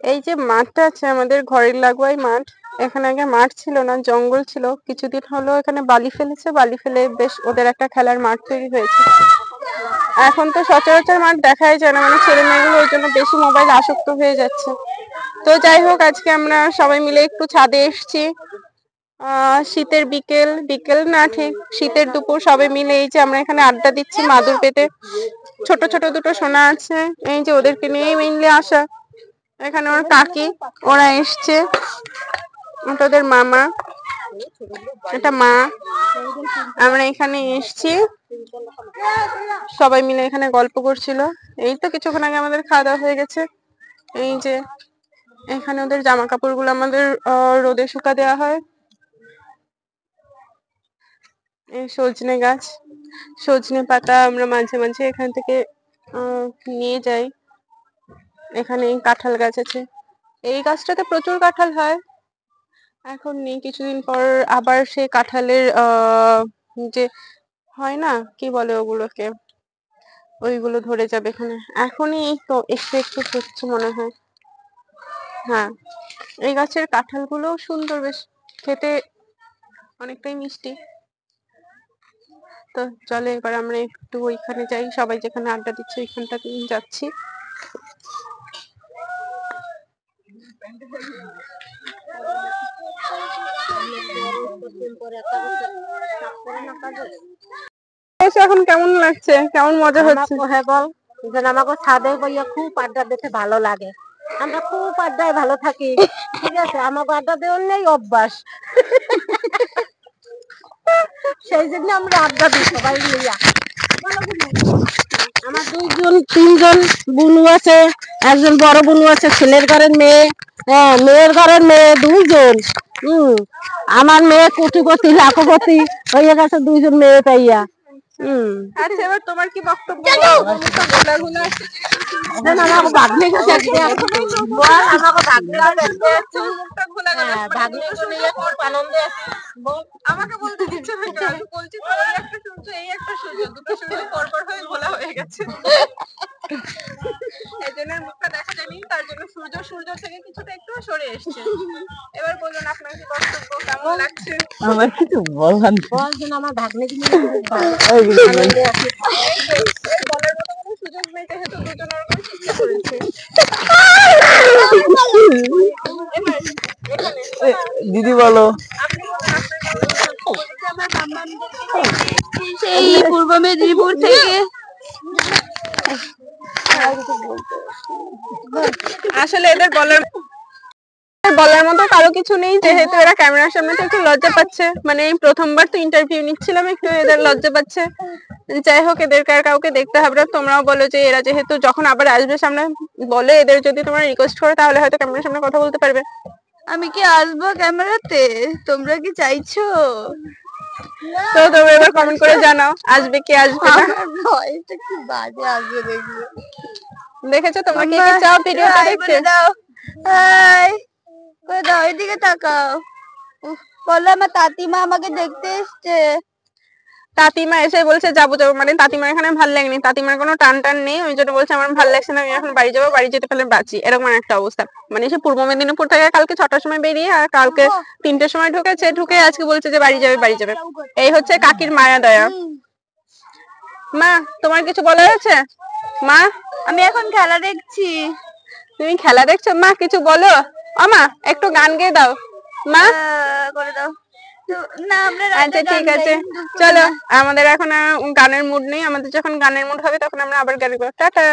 এই যে মাঠটা আছে আমাদের ঘরের লাগোয়াই মাঠ। এখানে আগে মাঠ ছিল না, জঙ্গল ছিল। কিছুদিন হলো এখানে বালি ফেলেছে, বালি ফেলে বেশ ওদের একটা খেলার মাঠ তৈরি হয়েছে। এখন তো সচরাচর মাঠ দেখাই যায় না, মানে ছেলে মেয়েগুলো ওই জন্য বেশি মোবাইল আসক্ত হয়ে যাচ্ছে। তো যাই হোক, আজকে আমরা সবাই মিলে একটু ছাদে এসেছি। শীতের বিকেল, বিকেল না ঠিক শীতের দুপুর, সবাই মিলে এই যে আমরা এখানে আড্ডা দিচ্ছি মাদুর পেতে। ছোট ছোট দুটো সোনা আছে, এই যে ওদেরকে নিয়েই মেইনলি আসা। এখানে ওর কাকি ওরা এসছে, ওদের মামা, এটা মা। আমরা এখানে এসছি, সবাই মিলে এখানে গল্প করছিল। এই তো কিছুক্ষণ আগে আমাদের খাওয়া দাওয়া হয়ে গেছে। এই যে এখানে ওদের জামা কাপড় গুলো আমাদের রোদে শুকা দেওয়া হয়। এই সজনে গাছ, সজনে পাতা আমরা মাঝে মাঝে এখান থেকে নিয়ে যাই। এখানে কাঁঠাল গাছ আছে, এই গাছটাতে প্রচুর কাঁঠাল হয়। এখন নেই, কিছুদিন পর আবার সেই কাঁঠালের যে হয় না, কি বলে ওগুলোকে, ওইগুলো ধরে যাবে এখানে। এখনই এই তো একটু একটু হচ্ছে মনে হয়। হ্যাঁ, এই গাছের কাঁঠাল গুলো সুন্দর, বেশ খেতে অনেকটাই মিষ্টি। তো চলে এবার আমরা একটু ওইখানে যাই, সবাই যেখানে আড্ডা দিচ্ছে ওইখানটাতে যাচ্ছি। এখন কেমন লাগছে, কেমন মজা হচ্ছে? হ্যাঁ বল, আমাকে ছাদে বইয়া খুব আড্ডা দিতে ভালো লাগে। আমরা খুব আড্ডায় ভালো থাকি, ঠিক আছে? আমাকে আড্ডা দেওয়ার নেই অভ্যাস, সেই জন্য আমরা আড্ডা দিই সবাই মিলিয়া। আমার তিনজন বুনু আছে, একজন বড় বুনু আছে, ছেলের ঘরের মেয়ে, হ্যাঁ মেয়ের ঘরের মেয়ে দুইজন। আমার মেয়ে কোটিপতি লাখপতি হয়ে গেছে, দুইজন মেয়ে পাইয়া। আচ্ছা, এবার তোমার কি বক্তব্য? আমাকে বলতে দিচ্ছে না কেন? আমি বলছি তো ওই একটা সূর্য, এই একটা সূর্য, দুটো সূর্য পরপর হয়ে ঘোলা হয়ে গেছে। এজনের মুখটা দেখা যায়নি, তার জন্য সূর্য সূর্য থেকে কিছুটা একটু সরে এসেছে। এবার বলুন আপনার কি বক্তব্য, কেমন লাগছে? আমার কিছু বলবেন? বলছেন আমার ভাগ্নে কি বলার মতো কোনো সুযোগ নেই, যেহেতু দুজন ওরকম শিক্ষা করেছে। দিদি বলো। সেই পূর্ব মেদিনীপুর থেকে আসলে এদের বলার মতো কারো কিছু নেই, যেহেতু এরা ক্যামেরার সামনে তো একটু লজ্জা পাচ্ছে। মানে এই প্রথমবার তো ইন্টারভিউ নিচ্ছিলাম, একটু এদের লজ্জা পাচ্ছে। যাই হোক, এদেরকে আর কাউকে দেখতে হবে না। তোমরাও বলো যে এরা যেহেতু যখন আবার আসবে সামনে, বলে এদের যদি তোমরা রিকোয়েস্ট করো তাহলে হয়তো ক্যামেরার সামনে কথা বলতে পারবে। আমি কি আসবো ক্যামেরাতে? তোমরা কি চাইছো? তো তোমরা এবার কমেন্ট করে জানাও আসবে কি আসবে না। ভয়টা কি বাজে আসবে দেখবে। দেখেছো তোমরা কি কি চাও ভিডিওটা দেখতে? হাই করে দাও, এদিকে তাকাও। বলো আমার তাতিমা আমাকে দেখতে এসছে। তাতিমা এসে বলছে যাবো যাবো, মানে তাতিমার এখানে ভালো লাগেনি, তাতিমার কোনো টান টান নেই, ওই জন্য বলছে আমার ভালো লাগছে না, আমি এখন বাড়ি যাবো, বাড়ি যেতে পারলে বাঁচি, এরকম একটা অবস্থা। মানে সে পূর্ব মেদিনীপুর থেকে কালকে 6টার সময় বেরিয়ে আর কালকে 3টের সময় ঢুকেছে, ঢুকে আজকে বলছে যে বাড়ি যাবে বাড়ি যাবে। এই হচ্ছে কাকির মায়া দয়া। মা তোমার কিছু বলার আছে? মা আমি এখন খেলা দেখছি। তুমি খেলা দেখছো? মা কিছু বলো। মা একটু গান গেয়ে দাও মা। করে দাও না, আমরা আচ্ছা ঠিক আছে, চলো। আমাদের এখন গানের মুড নেই, আমাদের যখন গানের মুড হবে তখন আমরা আবার গান করবো। টাটা।